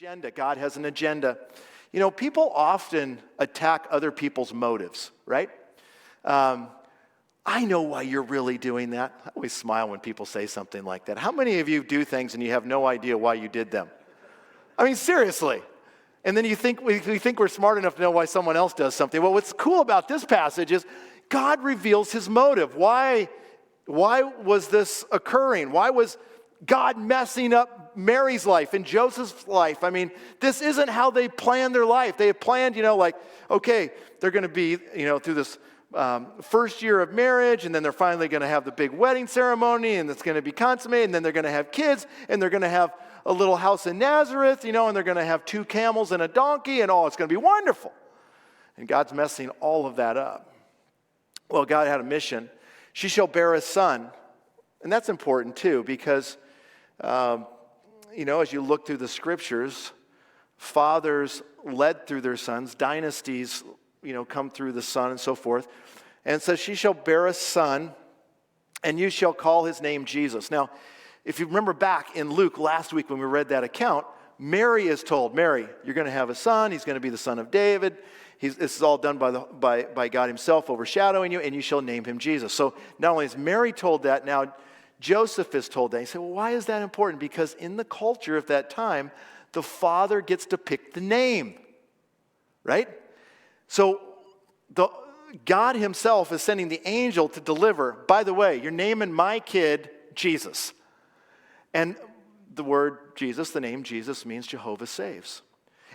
Agenda. God has an agenda. You know, people often attack other people's motives, right? I know why you're really doing that. I always smile when people say something like that. How many of you do things and you have no idea why you did them? I mean, seriously. And then you think we think we're smart enough to know why someone else does something. Well, what's cool about this passage is God reveals his motive. Why was this occurring? Why was God messing up Mary's life and Joseph's life? I mean, this isn't how they planned their life. They had planned, okay, they're going to be, through this first year of marriage, and then they're finally going to have the big wedding ceremony, and it's going to be consummated, and then they're going to have kids, and they're going to have a little house in Nazareth, and they're going to have 2 camels and a donkey, and it's going to be wonderful. And God's messing all of that up. Well, God had a mission. She shall bear a son. And that's important too, because, as you look through the scriptures, fathers led through their sons, dynasties, come through the son and so forth. And so she shall bear a son, and you shall call his name Jesus. Now, if you remember back in Luke last week when we read that account, Mary is told, Mary, you're going to have a son. He's going to be the son of David. This is all done by God himself overshadowing you, and you shall name him Jesus. So not only is Mary told that, now Joseph is told that. You say, well, why is that important? Because in the culture of that time, the father gets to pick the name, right? So God himself is sending the angel to deliver, by the way, you're naming my kid Jesus. And the word Jesus, the name Jesus, means Jehovah saves.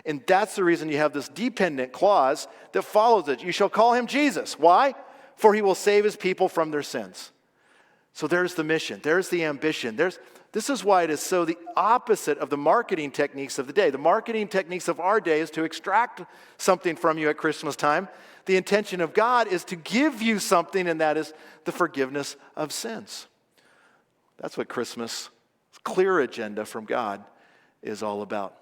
And that's the reason you have this dependent clause that follows it. You shall call him Jesus. Why? For he will save his people from their sins. So there's the mission. There's the ambition. This is why it is so the opposite of the marketing techniques of the day. The marketing techniques of our day is to extract something from you at Christmas time. The intention of God is to give you something, and that is the forgiveness of sins. That's what Christmas, clear agenda from God, is all about.